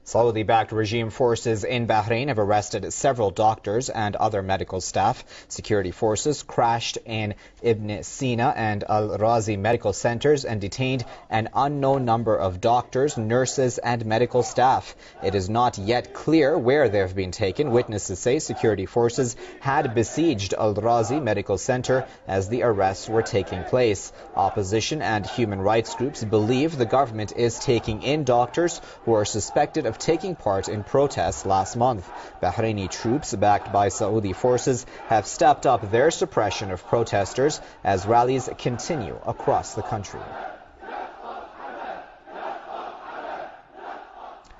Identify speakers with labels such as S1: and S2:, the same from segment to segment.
S1: Saudi-backed regime forces in Bahrain have arrested several doctors and other medical staff. Security forces crashed in Ibn Sina and Al Razi medical centers and detained an unknown number of doctors, nurses and medical staff. It is not yet clear where they have been taken. Witnesses say security forces had besieged Al Razi medical center as the arrests were taking place. Opposition and human rights groups believe the government is taking in doctors who are suspected of taking part in protests last month. Bahraini troops, backed by Saudi forces, have stepped up their suppression of protesters as rallies continue across the country.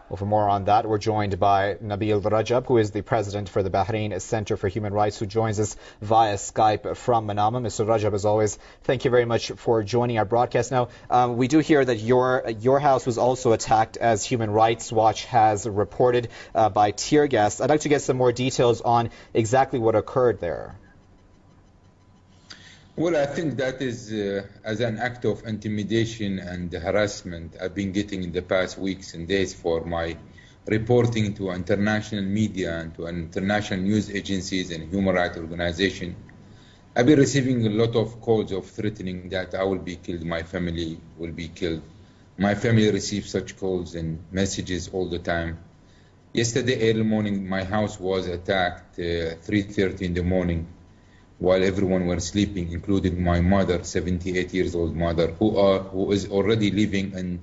S1: Well, for more on that, we're joined by Nabil Rajab, who is the president for the Bahrain Center for Human Rights, who joins us via Skype from Manama. Mr. Rajab, as always, thank you very much for joining our broadcast. Now, we do hear that your house was also attacked, as Human Rights Watch has reported, by tear gas. I'd like to get some more details on exactly what occurred there.
S2: Well, I think that is as an act of intimidation and harassment I've been getting in the past weeks and days for my reporting to international media and to international news agencies and human rights organizations. I've been receiving a lot of calls of threatening that I will be killed, my family will be killed. My family receives such calls and messages all the time. Yesterday early morning, my house was attacked 3:30 in the morning, while everyone were sleeping, including my mother, 78 years old mother, who is already living in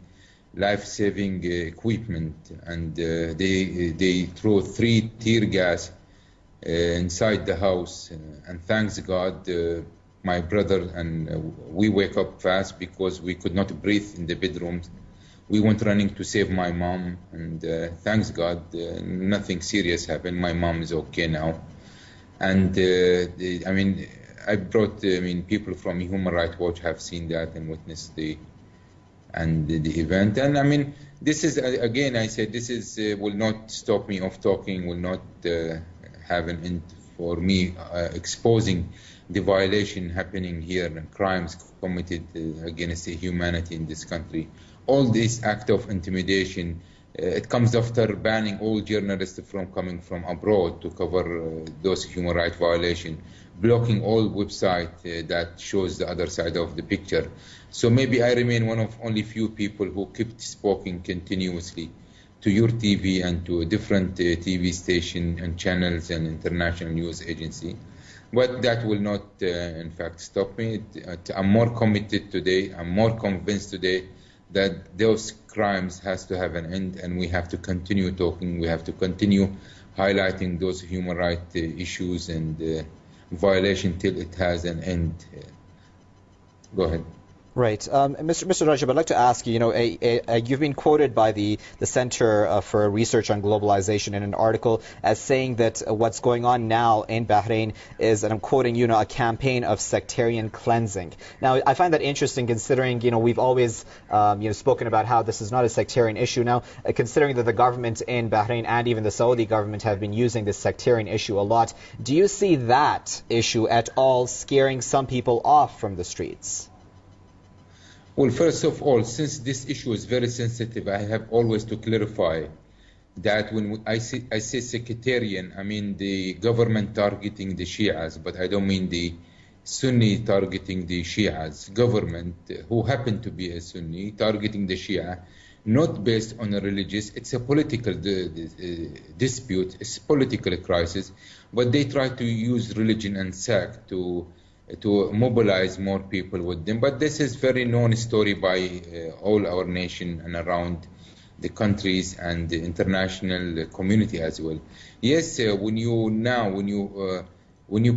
S2: life-saving equipment, and they threw 3 tear gas inside the house. And thanks God, my brother and we wake up fast because we could not breathe in the bedrooms. We went running to save my mom, and thanks God, nothing serious happened. My mom is okay now. And I brought, people from Human Rights Watch have seen that and witnessed the event. And this is, again, I said, this is will not stop me of talking, will not have an end for me exposing the violation happening here and crimes committed against humanity in this country. All this act of intimidation, it comes after banning all journalists from coming from abroad to cover those human rights violations, blocking all websites that shows the other side of the picture. So maybe I remain one of only few people who kept speaking continuously to your TV and to different TV stations and channels and international news agency. But that will not, in fact, stop me. I'm more committed today. I'm more convinced today that those crimes has to have an end, and we have to continue talking. We have to continue highlighting those human rights issues and violation till it has an end. Go ahead.
S1: Right. Mr. Rajab, I'd like to ask you, you've been quoted by the Center for Research on Globalization in an article as saying that what's going on now in Bahrain is, and I'm quoting you, a campaign of sectarian cleansing. Now, I find that interesting considering, we've always, spoken about how this is not a sectarian issue. Now, considering that the government in Bahrain and even the Saudi government have been using this sectarian issue a lot, do you see that issue at all scaring some people off from the streets?
S2: Well, first of all, since this issue is very sensitive, I have always to clarify that when I say sectarian, I mean the government targeting the Shias, but I don't mean the Sunni targeting the Shias. Government, who happen to be a Sunni, targeting the Shia, not based on a religious, it's a political dispute, it's a political crisis, but they try to use religion and sect to mobilize more people with them. But this is very known story by all our nation and around the countries and the international community as well. Yes, when you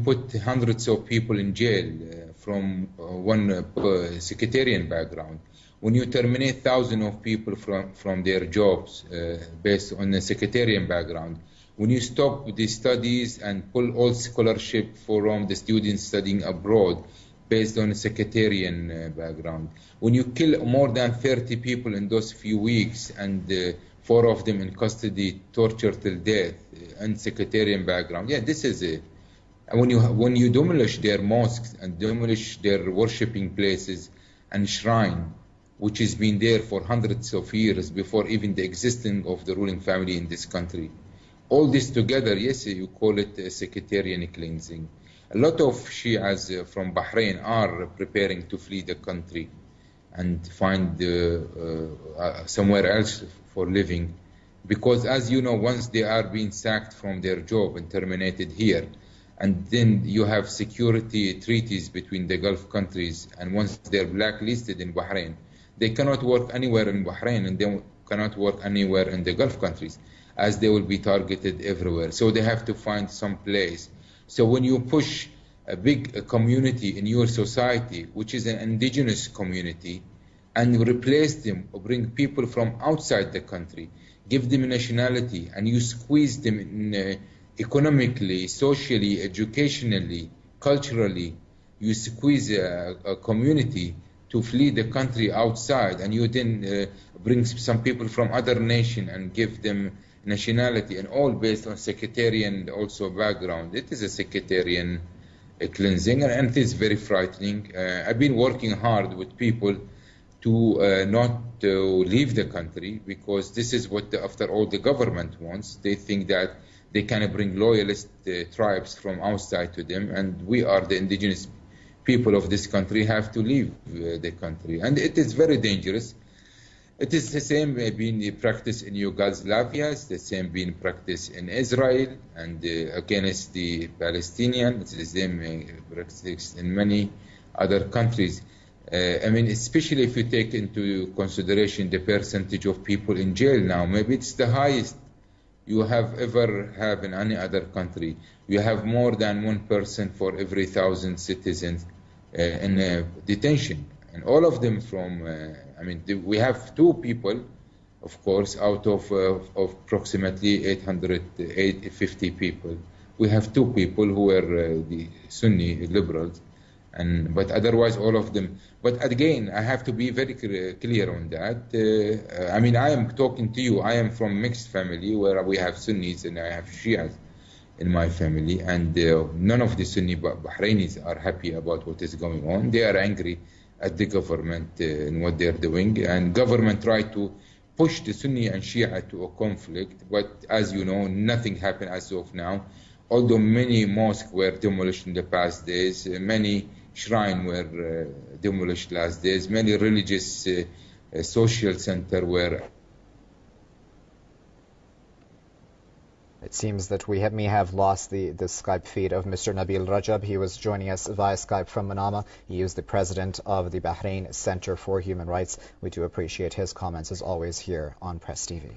S2: put hundreds of people in jail from one sectarian background, when you terminate thousands of people from their jobs based on a sectarian background, when you stop the studies and pull all scholarship from the students studying abroad based on a sectarian background, when you kill more than 30 people in those few weeks and 4 of them in custody, tortured till death, and sectarian background, this is it. And when you demolish their mosques and demolish their worshipping places and shrine, which has been there for hundreds of years before even the existence of the ruling family in this country. All this together, yes, you call it sectarian cleansing. A lot of Shias from Bahrain are preparing to flee the country and find somewhere else for living. Because as you know, once they are being sacked from their job and terminated here, and then you have security treaties between the Gulf countries, and once they're blacklisted in Bahrain, they cannot work anywhere in Bahrain and they cannot work anywhere in the Gulf countries, as they will be targeted everywhere. So they have to find some place. So when you push a big community in your society, which is an indigenous community, and you replace them or bring people from outside the country, give them nationality, and you squeeze them in, economically, socially, educationally, culturally, you squeeze a community to flee the country outside, and you then bring some people from other nation and give them nationality, and all based on sectarian also background. It is a sectarian cleansing, and it is very frightening. I've been working hard with people to not leave the country, because this is what, after all, the government wants. They think that they can bring loyalist tribes from outside to them, and we are the indigenous people of this country have to leave the country, and it is very dangerous. It is the same being practiced in Yugoslavia, it's the same being practiced in Israel and against the Palestinians. It's the same practice in many other countries. I mean, especially if you take into consideration the percentage of people in jail now, maybe it's the highest you have ever have in any other country. You have more than 1% for every 1,000 citizens in detention, and all of them from, I mean, we have 2 people, of course, out of approximately 850 people. We have 2 people who are the Sunni liberals, but otherwise all of them. But again, I have to be very clear on that. I mean, I am talking to you, I am from mixed family where we have Sunnis and I have Shias in my family, and none of the Sunni Bahrainis are happy about what is going on. They are angry at the government and what they're doing, and government try to push the Sunni and Shia to a conflict, but as you know, nothing happened as of now. Although many mosques were demolished in the past days, many shrines were demolished last days, many religious social centers were.
S1: It seems that we may have lost the Skype feed of Mr. Nabil Rajab. He was joining us via Skype from Manama. He is the president of the Bahrain Center for Human Rights. We do appreciate his comments as always here on Press TV.